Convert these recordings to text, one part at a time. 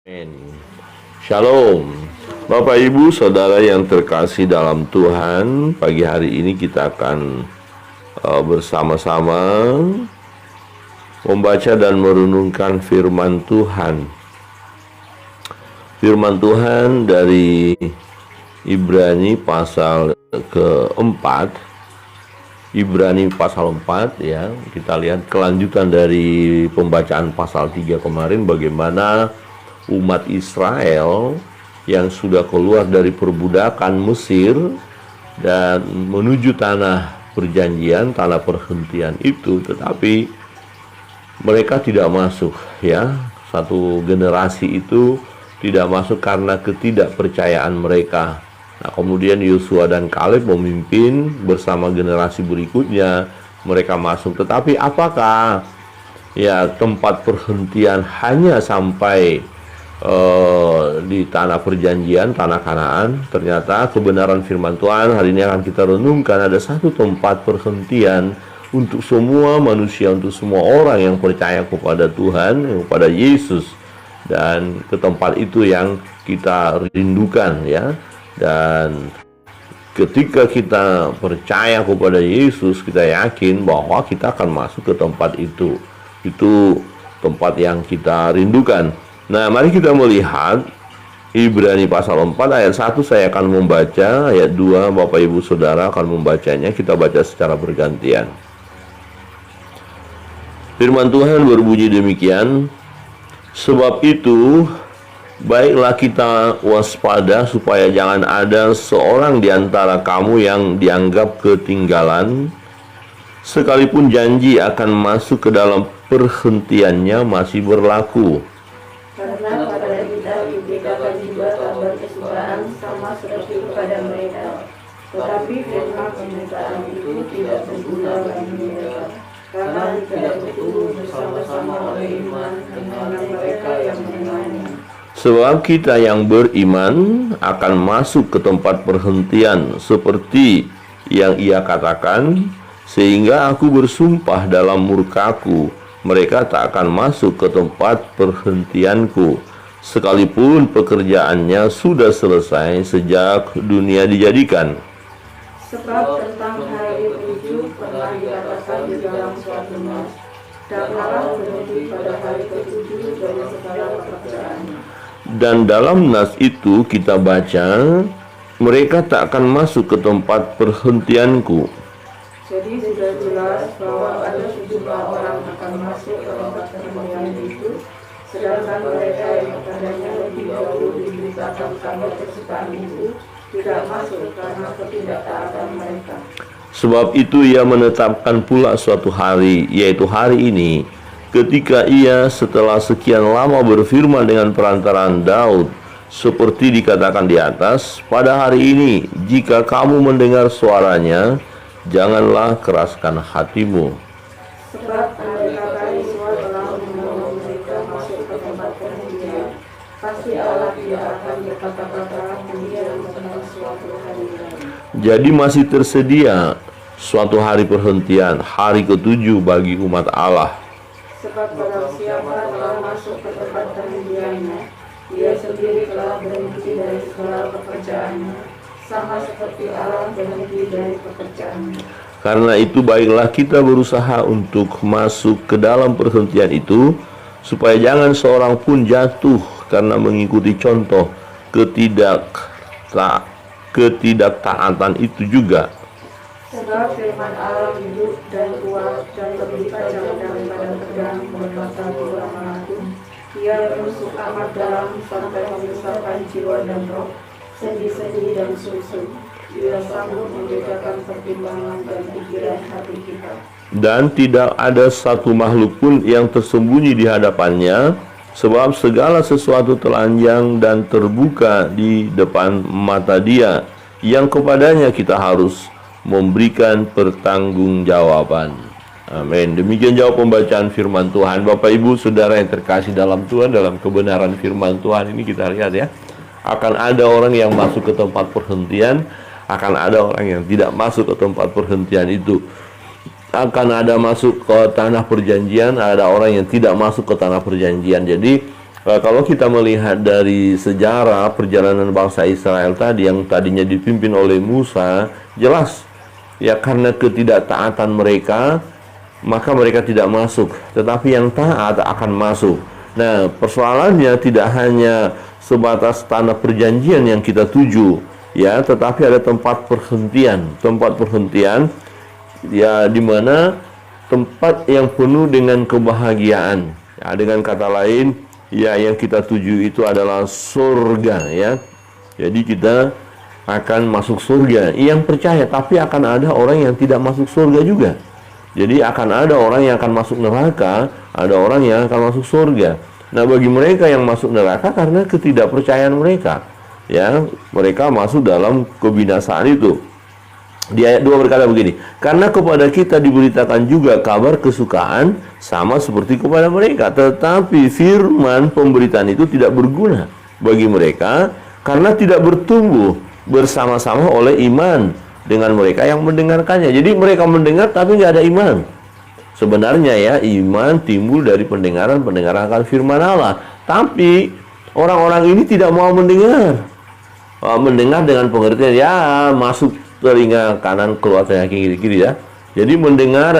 Amin. Shalom, Bapak Ibu Saudara yang terkasih dalam Tuhan. Pagi hari ini kita akan bersama-sama membaca dan merenungkan firman Tuhan. Firman Tuhan dari Ibrani pasal keempat. Ibrani pasal 4 ya. Kita lihat kelanjutan dari pembacaan pasal 3 kemarin, bagaimana umat Israel yang sudah keluar dari perbudakan Mesir dan menuju tanah perjanjian, tanah perhentian itu, tetapi mereka tidak masuk ya. Satu generasi itu tidak masuk karena ketidakpercayaan mereka. Nah, kemudian Yosua dan Kaleb memimpin bersama generasi berikutnya, mereka masuk. Tetapi apakah ya tempat perhentian hanya sampai di tanah perjanjian, tanah Kanaan? Ternyata kebenaran firman Tuhan hari ini akan kita renungkan. Ada satu tempat perhentian untuk semua manusia, untuk semua orang yang percaya kepada Tuhan, kepada Yesus. Dan ke tempat itu yang kita rindukan ya. Dan ketika kita percaya kepada Yesus, kita yakin bahwa kita akan masuk ke tempat itu. Itu tempat yang kita rindukan. Nah, mari kita melihat Ibrani pasal 4 ayat 1 saya akan membaca, ayat 2 Bapak Ibu Saudara akan membacanya. Kita baca secara bergantian. Firman Tuhan berbunyi demikian, sebab itu baiklah kita waspada supaya jangan ada seorang di antara kamu yang dianggap ketinggalan, sekalipun janji akan masuk ke dalam perhentiannya masih berlaku. Karena pada kita diberikan juga kabar kesukaan sama seperti kepada mereka. Tetapi firman pemberitaan itu tidak berguna bagi mereka, karena tidak betul bersama-sama oleh iman dengan mereka yang beriman. Sebab kita yang beriman akan masuk ke tempat perhentian seperti yang ia katakan, sehingga aku bersumpah dalam murkaku, mereka tak akan masuk ke tempat perhentianku, sekalipun pekerjaannya sudah selesai sejak dunia dijadikan. Sebab tentang hari ketujuh pernah dikatakan di dalam suatu nas, dan Allah berhenti pada hari ketujuh dari segala pekerjaannya. Dan dalam nas itu kita baca, mereka tak akan masuk ke tempat perhentianku. Jadi sudah jelas bahwa ada sejumlah orang akan masuk ke tempat perhentian itu, sedangkan mereka yang kepadanya lebih dahulu diberitakan kabar kesukaan itu tidak masuk karena ketidaktaatan mereka. Sebab itu ia menetapkan pula suatu hari, yaitu hari ini, ketika ia setelah sekian lama berfirman dengan perantaraan Daud, seperti dikatakan di atas, pada hari ini, jika kamu mendengar suaranya, janganlah keraskan hatimu. Sebab andai kata Yosua telah menolong mereka masuk ke tempat perhentian, pasti Allah tidak akan berkata-kata demikian tentang suatu hari lain. Jadi masih tersedia suatu hari perhentian, hari ketujuh bagi umat Allah. Sebab barang siapa telah masuk ke tempat perhentiannya, dia sendiri telah berhenti dari segala pekerjaannya, sama seperti Allah berhenti dari pekerjaannya. Karena itu baiklah kita berusaha untuk masuk ke dalam perhentian itu, supaya jangan seorang pun jatuh karena mengikuti contoh ketidaktaatan itu juga. Sebab firman Allah hidup dan kuat dan lebih tajam daripada pedang bermata dua manapun. Ia menusuk amat dalam sampai memisahkan jiwa dan roh, sendi-sendi dan susu. Ia sanggup membedakan pertimbangan dan pikiran hati kita. Dan tidak ada satu makhluk pun yang tersembunyi di hadapannya, sebab segala sesuatu telanjang dan terbuka di depan mata Dia, yang kepadanya kita harus memberikan pertanggungjawaban. Amin. Demikian jawab pembacaan firman Tuhan. Bapak Ibu Saudara yang terkasih dalam Tuhan, dalam kebenaran firman Tuhan ini kita lihat ya, akan ada orang yang masuk ke tempat perhentian, akan ada orang yang tidak masuk ke tempat perhentian itu. Akan ada masuk ke tanah perjanjian, ada orang yang tidak masuk ke tanah perjanjian. Jadi Kalau kita melihat dari sejarah perjalanan bangsa Israel tadi yang tadinya dipimpin oleh Musa, jelas ya karena ketidaktaatan mereka, maka mereka tidak masuk. Tetapi yang taat akan masuk. Nah, persoalannya tidak hanya sebatas tanah perjanjian yang kita tuju, ya, tetapi ada tempat perhentian, ya, di mana tempat yang penuh dengan kebahagiaan. Ya, dengan kata lain, ya, yang kita tuju itu adalah surga, ya. Jadi kita akan masuk surga. Yang percaya, tapi akan ada orang yang tidak masuk surga juga. Jadi akan ada orang yang akan masuk neraka, ada orang yang akan masuk surga. Nah, bagi mereka yang masuk neraka karena ketidakpercayaan mereka, ya, mereka masuk dalam kebinasaan itu. Di ayat 2 berkata begini, karena kepada kita diberitakan juga kabar kesukaan sama seperti kepada mereka, tetapi firman pemberitaan itu tidak berguna bagi mereka karena tidak bertumbuh bersama-sama oleh iman dengan mereka yang mendengarkannya. Jadi mereka mendengar tapi nggak ada iman. Sebenarnya ya, iman timbul dari pendengaran akan firman Allah. Tapi orang-orang ini tidak mau mendengar. Mendengar dengan pengertian, ya, masuk telinga kanan, keluar telinga kiri, ya. Jadi mendengar,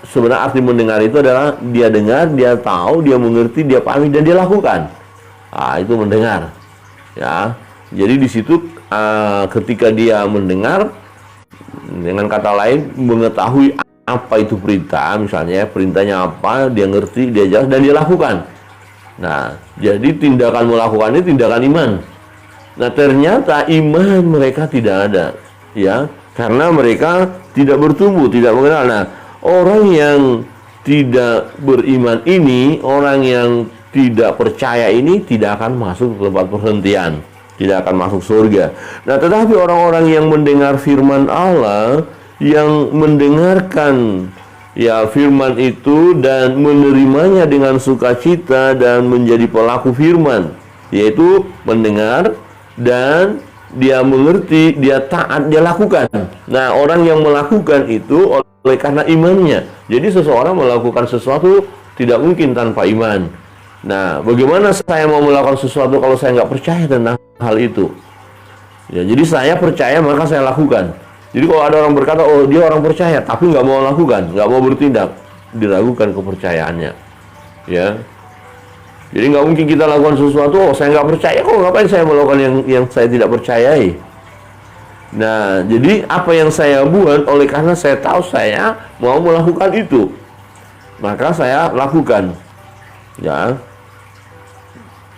sebenarnya arti mendengar itu adalah dia dengar, dia tahu, dia mengerti, dia pahami, dan dia lakukan. Itu mendengar, ya. Jadi di situ ketika dia mendengar, dengan kata lain mengetahui apa itu perintah, misalnya perintahnya apa, dia ngerti, dia jelas, dan dia lakukan. Nah, jadi tindakan melakukan ini tindakan iman. Nah, ternyata iman mereka tidak ada, ya, karena mereka tidak bertumbuh, tidak mengenal. Nah, orang yang tidak beriman ini, orang yang tidak percaya ini tidak akan masuk ke tempat perhentian, tidak akan masuk surga. Nah, tetapi orang-orang yang mendengar firman Allah, yang mendengarkan, ya, firman itu dan menerimanya dengan sukacita dan menjadi pelaku firman, yaitu mendengar dan dia mengerti, dia taat, dia lakukan. Nah, orang yang melakukan itu oleh karena imannya. Jadi seseorang melakukan sesuatu tidak mungkin tanpa iman. Nah, bagaimana saya mau melakukan sesuatu kalau saya nggak percaya tentang hal itu? Ya, jadi saya percaya maka saya lakukan. Jadi kalau ada orang berkata, oh dia orang percaya, tapi nggak mau lakukan, nggak mau bertindak, diragukan kepercayaannya. Ya. Jadi nggak mungkin kita lakukan sesuatu, oh saya nggak percaya, kok ngapain saya melakukan yang saya tidak percayai. Nah, jadi apa yang saya buat oleh karena saya tahu saya mau melakukan itu, maka saya lakukan. Ya.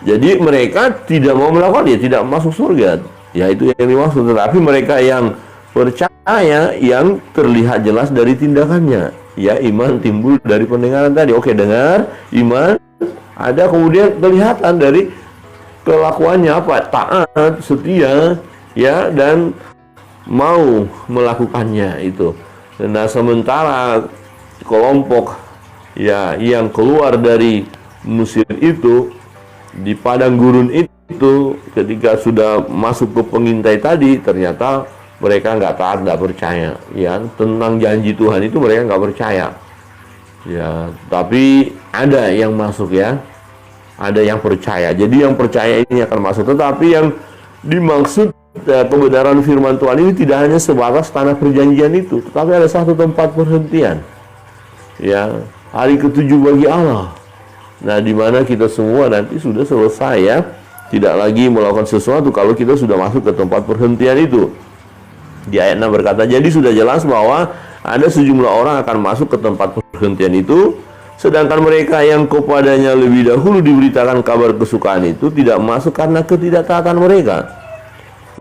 Jadi mereka tidak mau melakukan, dia tidak masuk surga. Ya, itu yang dimaksud. Tetapi mereka yang percaya, yang terlihat jelas dari tindakannya, ya, iman timbul dari pendengaran tadi. Oke, dengar, iman ada, kemudian kelihatan dari kelakuannya apa, taat, setia, ya, dan mau melakukannya itu. Nah, sementara kelompok, ya, yang keluar dari Mesir itu di padang gurun itu, ketika sudah masuk ke pengintai tadi, ternyata mereka nggak taat, nggak percaya, ya, tentang janji Tuhan itu mereka nggak percaya, ya. Tapi ada yang masuk, ya, ada yang percaya. Jadi yang percaya ini akan masuk. Tetapi yang dimaksud kebenaran firman Tuhan ini tidak hanya sebatas tanah perjanjian itu, tetapi ada satu tempat perhentian, ya, hari ketujuh bagi Allah. Nah, di mana kita semua nanti sudah selesai, ya, tidak lagi melakukan sesuatu kalau kita sudah masuk ke tempat perhentian itu. Di ayat 6 berkata, jadi sudah jelas bahwa ada sejumlah orang akan masuk ke tempat perhentian itu, sedangkan mereka yang kepadanya lebih dahulu diberitakan kabar kesukaan itu tidak masuk karena ketidaktaatan mereka.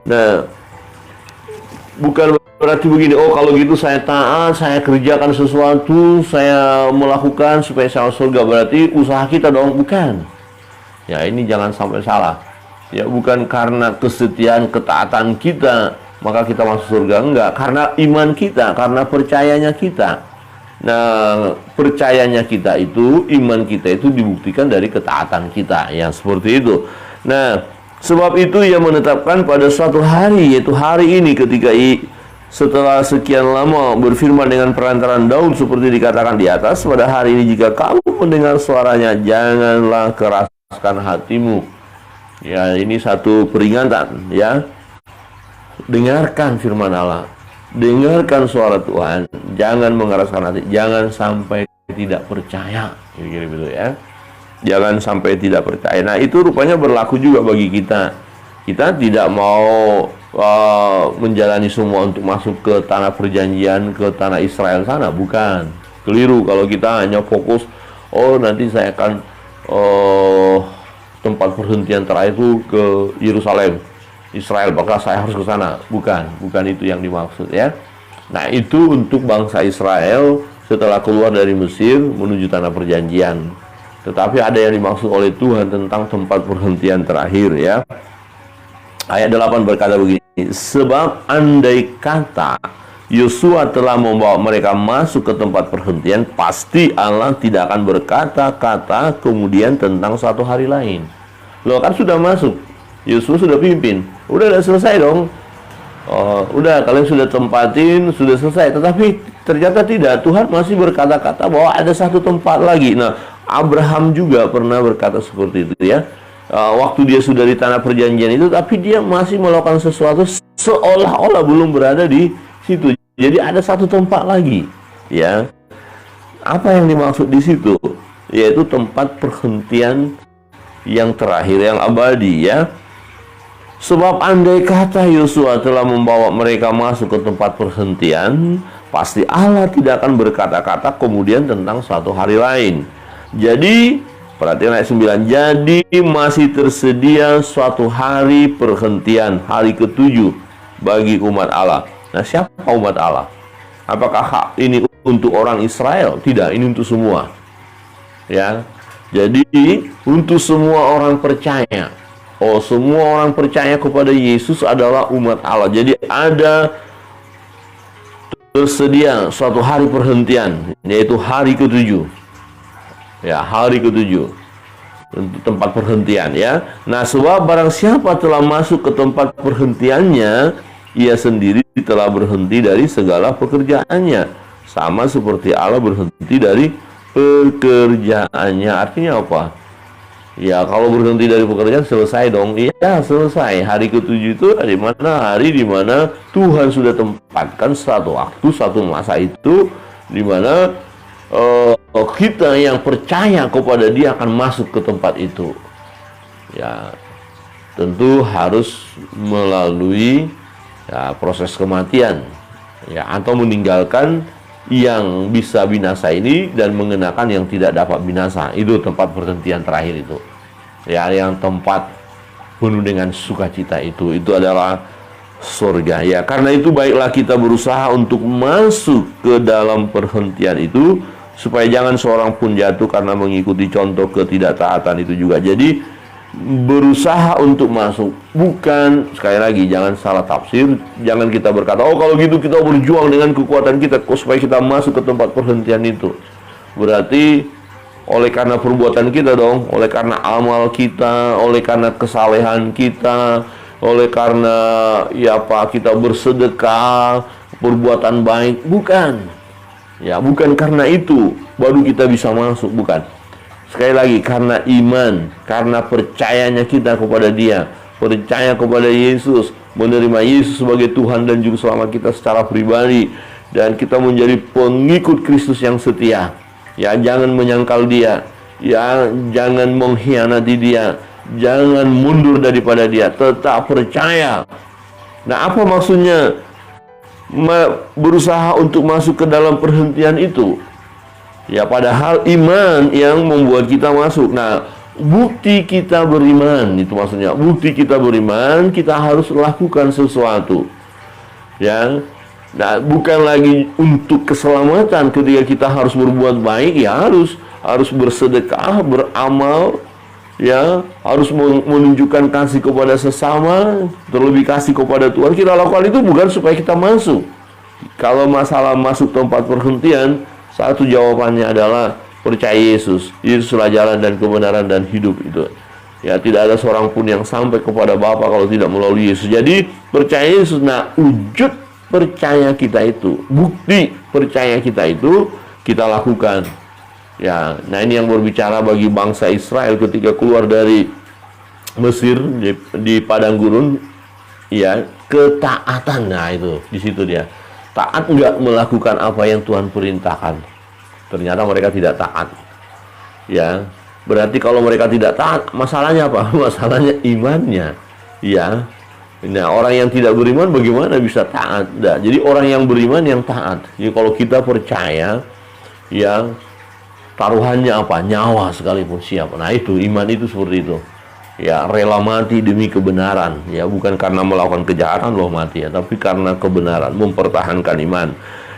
Nah, bukan berarti begini, oh kalau gitu saya taat, saya kerjakan sesuatu, saya melakukan supaya saya surga, berarti usaha kita dong. Bukan. Ya, ini jangan sampai salah. Ya, bukan karena kesetiaan, ketaatan kita maka kita masuk surga, enggak, karena iman kita, karena percayanya kita. Nah, percayanya kita itu, iman kita itu dibuktikan dari ketaatan kita, ya, seperti itu. Nah, sebab itu ia menetapkan pada suatu hari, yaitu hari ini, ketika setelah sekian lama berfirman dengan perantaran Daud seperti dikatakan di atas, pada hari ini jika kamu mendengar suaranya, janganlah keras keraskan hatimu. Ya, ini satu peringatan ya. Dengarkan firman Allah, dengarkan suara Tuhan, jangan mengeraskan hati, jangan sampai tidak percaya, gitu ya. Jangan sampai tidak percaya. Nah, itu rupanya berlaku juga bagi kita. Kita tidak mau menjalani semua untuk masuk ke tanah perjanjian, ke tanah Israel sana, bukan. Keliru kalau kita hanya fokus, oh nanti saya akan tempat perhentian terakhir itu ke Yerusalem, Israel, maka saya harus ke sana. Bukan itu yang dimaksud ya. Nah, itu untuk bangsa Israel setelah keluar dari Mesir menuju tanah perjanjian. Tetapi ada yang dimaksud oleh Tuhan tentang tempat perhentian terakhir ya. Ayat 8 berkata begini, sebab andai kata Yosua telah membawa mereka masuk ke tempat perhentian, pasti Allah tidak akan berkata-kata kemudian tentang suatu hari lain. Loh, kan sudah masuk, Yosua sudah pimpin, udah selesai dong. Udah kalian sudah tempatin, sudah selesai. Tetapi ternyata tidak, Tuhan masih berkata-kata bahwa ada satu tempat lagi. Nah, Abraham juga pernah berkata seperti itu ya. Waktu dia sudah di tanah perjanjian itu, tapi dia masih melakukan sesuatu seolah-olah belum berada di situ. Jadi ada satu tempat lagi, ya. Apa yang dimaksud di situ? Yaitu tempat perhentian yang terakhir, yang abadi, ya. Sebab andai kata Yosua telah membawa mereka masuk ke tempat perhentian, pasti Allah tidak akan berkata-kata kemudian tentang suatu hari lain. Jadi perhatian ayat 9. Jadi masih tersedia suatu hari perhentian, hari ke-7 bagi umat Allah. Nah, siapa umat Allah? Apakah ini untuk orang Israel? Tidak, ini untuk semua. Ya. Jadi untuk semua orang percaya. Oh, semua orang percaya kepada Yesus adalah umat Allah. Jadi ada tersedia suatu hari perhentian, yaitu hari ke-7. Ya, hari ke-7 untuk tempat perhentian ya. Nah, sebab barang siapa telah masuk ke tempat perhentiannya, ia sendiri telah berhenti dari segala pekerjaannya, sama seperti Allah berhenti dari pekerjaannya. Artinya apa? Ya, kalau berhenti dari pekerjaan selesai dong. Iya, selesai. Hari ke-7 itu di mana? Hari di mana Tuhan sudah tempatkan satu waktu, satu masa itu di mana kita yang percaya kepada Dia akan masuk ke tempat itu. Ya, tentu harus melalui ya, proses kematian, ya, atau meninggalkan yang bisa binasa ini dan mengenakan yang tidak dapat binasa. Itu tempat perhentian terakhir itu. Ya, yang tempat penuh dengan sukacita itu adalah surga. Ya, karena itu baiklah kita berusaha untuk masuk ke dalam perhentian itu, supaya jangan seorang pun jatuh karena mengikuti contoh ketidaktaatan itu juga. Jadi berusaha untuk masuk, bukan, sekali lagi jangan salah tafsir. Jangan kita berkata, oh kalau gitu kita berjuang dengan kekuatan kita supaya kita masuk ke tempat perhentian itu. Berarti oleh karena perbuatan kita dong, oleh karena amal kita, oleh karena kesalehan kita, oleh karena ya apa kita bersedekah, perbuatan baik, bukan. Ya, bukan karena itu baru kita bisa masuk, bukan. Sekali lagi, karena iman, karena percayanya kita kepada Dia, percaya kepada Yesus, menerima Yesus sebagai Tuhan dan Juru Selamat kita secara pribadi, dan kita menjadi pengikut Kristus yang setia. Ya, jangan menyangkal Dia, ya, jangan mengkhianati Dia, jangan mundur daripada Dia, tetap percaya. Nah, apa maksudnya berusaha untuk masuk ke dalam perhentian itu? Ya, padahal iman yang membuat kita masuk. Nah, bukti kita beriman, itu maksudnya. Bukti kita beriman, kita harus lakukan sesuatu. Ya. Nah, bukan lagi untuk keselamatan ketika kita harus berbuat baik, ya harus bersedekah, beramal, ya, harus menunjukkan kasih kepada sesama, terlebih kasih kepada Tuhan. Kita lakukan itu bukan supaya kita masuk. Kalau masalah masuk tempat perhentian, satu jawabannya adalah percaya Yesus. Yesuslah jalan dan kebenaran dan hidup itu. Ya, tidak ada seorang pun yang sampai kepada Bapa kalau tidak melalui Yesus. Jadi percaya Yesus. Nah, wujud percaya kita itu, bukti percaya kita itu kita lakukan. Ya, nah ini yang berbicara bagi bangsa Israel ketika keluar dari Mesir di padang gurun, ya, ketaatan. Nah itu di situ dia taat, nggak melakukan apa yang Tuhan perintahkan. Ternyata mereka tidak taat. Ya, berarti kalau mereka tidak taat, masalahnya apa? Masalahnya imannya. Ya, nah orang yang tidak beriman bagaimana bisa taat? Nah, jadi orang yang beriman yang taat. Jadi kalau kita percaya, ya, taruhannya apa? Nyawa sekalipun siap. Nah itu iman itu seperti itu. Ya, rela mati demi kebenaran. Ya, bukan karena melakukan kejahatan loh mati ya, tapi karena kebenaran, mempertahankan iman.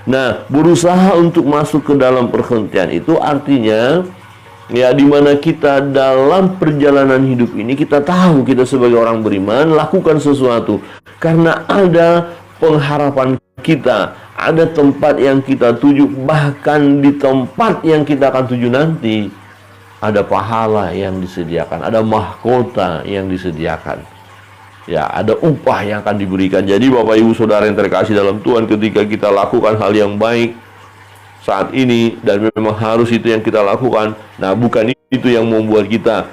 Nah, berusaha untuk masuk ke dalam perhentian itu artinya, ya, dimana kita dalam perjalanan hidup ini kita tahu kita sebagai orang beriman lakukan sesuatu karena ada pengharapan kita, ada tempat yang kita tuju, bahkan di tempat yang kita akan tuju nanti ada pahala yang disediakan, ada mahkota yang disediakan, ya, ada upah yang akan diberikan. Jadi Bapak Ibu Saudara yang terkasih dalam Tuhan, ketika kita lakukan hal yang baik saat ini dan memang harus itu yang kita lakukan, nah bukan itu yang membuat kita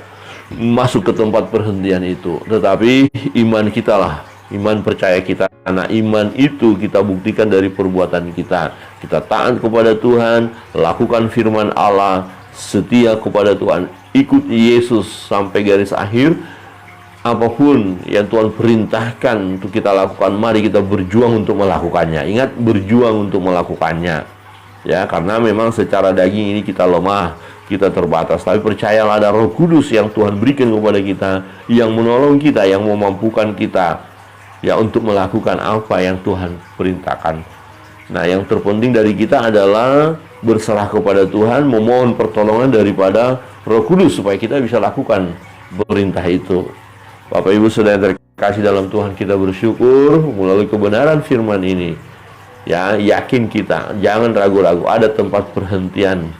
masuk ke tempat perhentian itu, tetapi iman kita lah, iman percaya kita. Karena iman itu kita buktikan dari perbuatan kita. Kita taat kepada Tuhan, lakukan firman Allah, setia kepada Tuhan, ikut Yesus sampai garis akhir. Apapun yang Tuhan perintahkan untuk kita lakukan, mari kita berjuang untuk melakukannya. Ingat, berjuang untuk melakukannya. Ya, karena memang secara daging ini kita lemah, kita terbatas. Tapi percayalah ada Roh Kudus yang Tuhan berikan kepada kita, yang menolong kita, yang memampukan kita, ya, untuk melakukan apa yang Tuhan perintahkan. Nah, yang terpenting dari kita adalah berserah kepada Tuhan, memohon pertolongan daripada Roh Kudus supaya kita bisa lakukan perintah itu. Bapak Ibu Saudara yang terkasih dalam Tuhan, kita bersyukur melalui kebenaran firman ini. Ya, yakin kita, jangan ragu-ragu, ada tempat perhentian.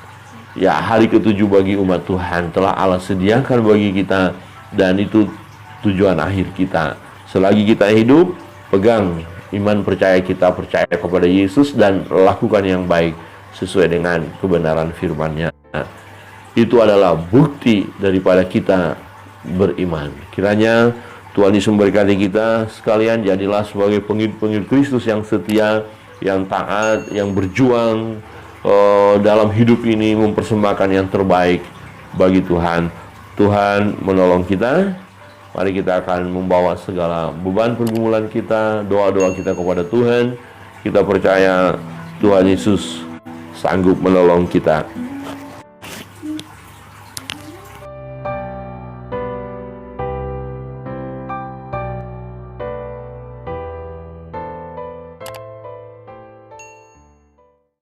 Ya, hari ketujuh bagi umat Tuhan telah Allah sediakan bagi kita, dan itu tujuan akhir kita. Selagi kita hidup, pegang iman percaya kita, percaya kepada Yesus dan lakukan yang baik sesuai dengan kebenaran firman-Nya. Itu adalah bukti daripada kita beriman. Kiranya Tuhan Yesus memberkati kita sekalian, jadilah sebagai pengikut-pengikut Kristus yang setia, yang taat, yang berjuang dalam hidup ini, mempersembahkan yang terbaik bagi Tuhan. Tuhan menolong kita. Mari kita akan membawa segala beban pergumulan kita, doa-doa kita kepada Tuhan. Kita percaya Tuhan Yesus sanggup menolong kita.